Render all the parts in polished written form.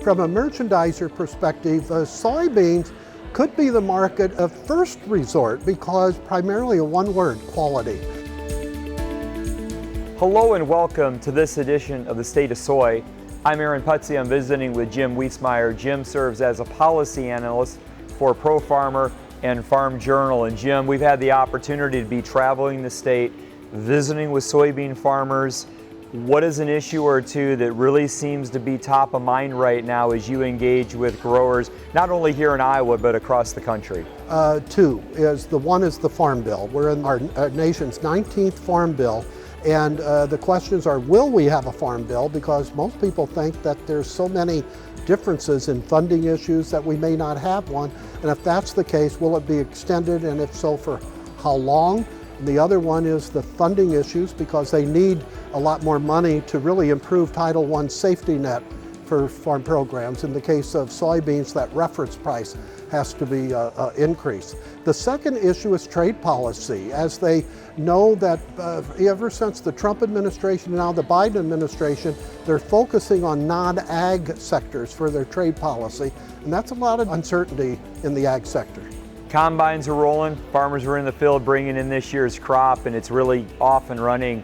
From a merchandiser perspective, soybeans could be the market of first resort because primarily a one word, quality. Hello and welcome to this edition of the State of Soy. I'm Aaron Putzi. I'm visiting with Jim Wiesemeyer. Jim serves as a policy analyst for Pro Farmer and Farm Journal. And Jim, we've had the opportunity to be traveling the state, visiting with soybean farmers. What is an issue or two that really seems to be top of mind right now as you engage with growers, not only here in Iowa, but across the country? One is the Farm Bill. We're in our nation's 19th Farm Bill. And the questions are, will we have a Farm Bill? Because most people think that there's so many differences in funding issues that we may not have one. And if that's the case, will it be extended? And if so, for how long? And the other one is the funding issues, because they need a lot more money to really improve Title I safety net for farm programs. In the case of soybeans, that reference price has to be increased. The second issue is trade policy. As they know that ever since the Trump administration and now the Biden administration, they're focusing on non-ag sectors for their trade policy, and that's a lot of uncertainty in the ag sector. Combines are rolling, farmers are in the field bringing in this year's crop, and it's really off and running.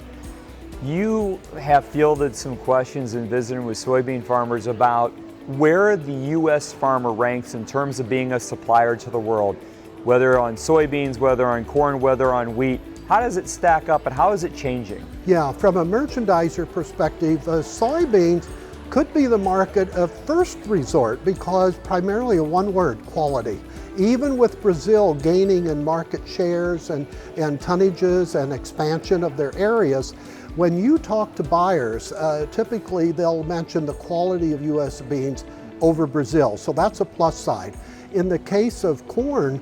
You have fielded some questions in visiting with soybean farmers about where the U.S. farmer ranks in terms of being a supplier to the world, whether on soybeans, whether on corn, whether on wheat. How does it stack up and how is it changing? Yeah, from a merchandiser perspective, soybeans could be the market of first resort because primarily a one word, quality. Even with Brazil gaining in market shares and tonnages and expansion of their areas, when you talk to buyers, typically they'll mention the quality of U.S. beans over Brazil, so that's a plus side. In the case of corn,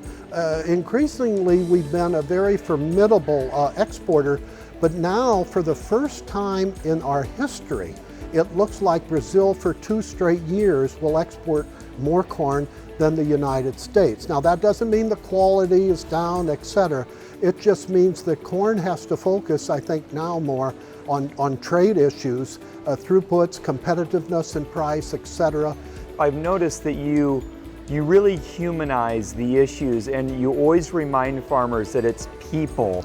increasingly we've been a very formidable exporter, but now for the first time in our history, it looks like Brazil for 2 straight years will export more corn than the United States. Now that doesn't mean the quality is down, etc. It just means that corn has to focus, I think now more on trade issues, throughputs, competitiveness and price, etc. I've noticed that you really humanize the issues and you always remind farmers that it's people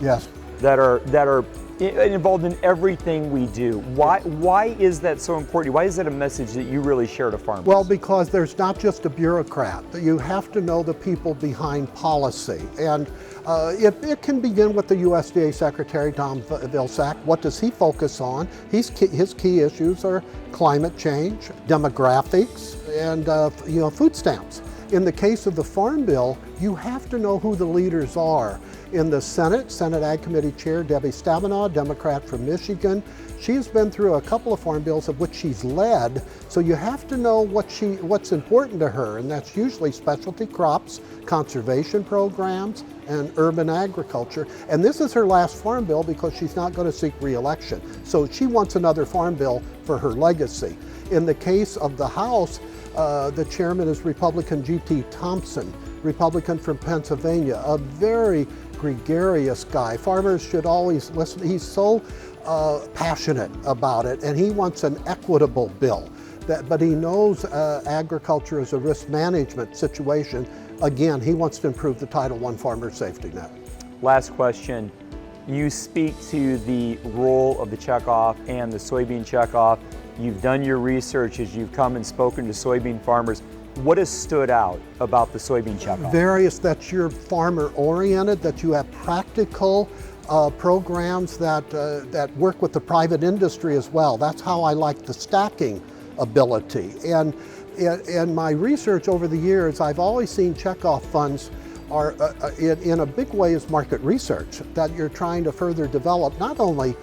that are involved in everything we do. Why is that so important? Why is that a message that you really share to farmers? Well, because there's not just a bureaucrat. You have to know the people behind policy. And it can begin with the USDA Secretary, Tom Vilsack. What does he focus on? His key issues are climate change, demographics, and food stamps. In the case of the Farm Bill, you have to know who the leaders are. In the Senate Ag Committee Chair Debbie Stabenow, Democrat from Michigan, she's been through a couple of farm bills of which she's led, so you have to know what's important to her, and that's usually specialty crops, conservation programs, and urban agriculture. And this is her last farm bill because she's not going to seek re-election. So she wants another farm bill for her legacy. In the case of the House, the chairman is Republican G.T. Thompson, Republican from Pennsylvania, a very gregarious guy. Farmers should always listen. He's so passionate about it, and he wants an equitable bill. But he knows agriculture is a risk management situation. Again, he wants to improve the Title I farmer safety net. Last question. You speak to the role of the checkoff and the soybean checkoff. You've done your research as you've come and spoken to soybean farmers. What has stood out about the soybean checkoff? That you're farmer oriented, that you have practical programs that work with the private industry as well. That's how I like the stacking ability. And in my research over the years, I've always seen checkoff funds are in a big way is market research, that you're trying to further develop not only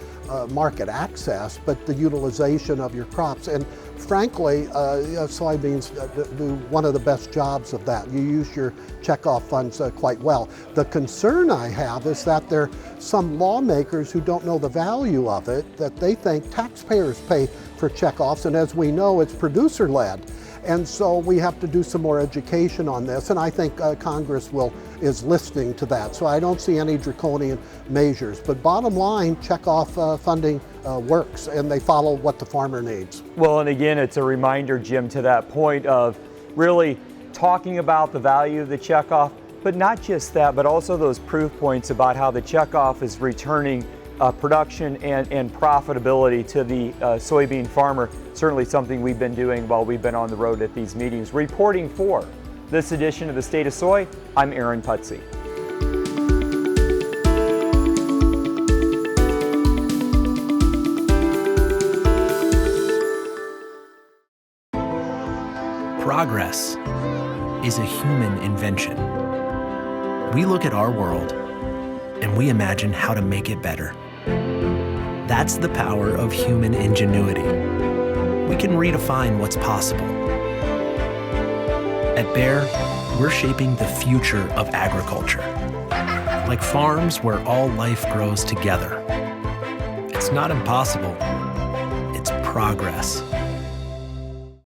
market access, but the utilization of your crops. And frankly, soybeans do one of the best jobs of that. You use your checkoff funds quite well. The concern I have is that there are some lawmakers who don't know the value of it, that they think taxpayers pay for checkoffs, and as we know, it's producer-led. And so we have to do some more education on this, and I think Congress is listening to that. So I don't see any draconian measures. But bottom line, checkoff funding works, and they follow what the farmer needs. Well, and again, it's a reminder, Jim, to that point of really talking about the value of the checkoff, but not just that, but also those proof points about how the checkoff is returning production and profitability to the soybean farmer. Certainly something we've been doing while we've been on the road at these meetings. Reporting for this edition of the State of Soy, I'm Aaron Putsey. Progress is a human invention. We look at our world and we imagine how to make it better. That's the power of human ingenuity. We can redefine what's possible. At Bayer, we're shaping the future of agriculture, like farms where all life grows together. It's not impossible, it's progress.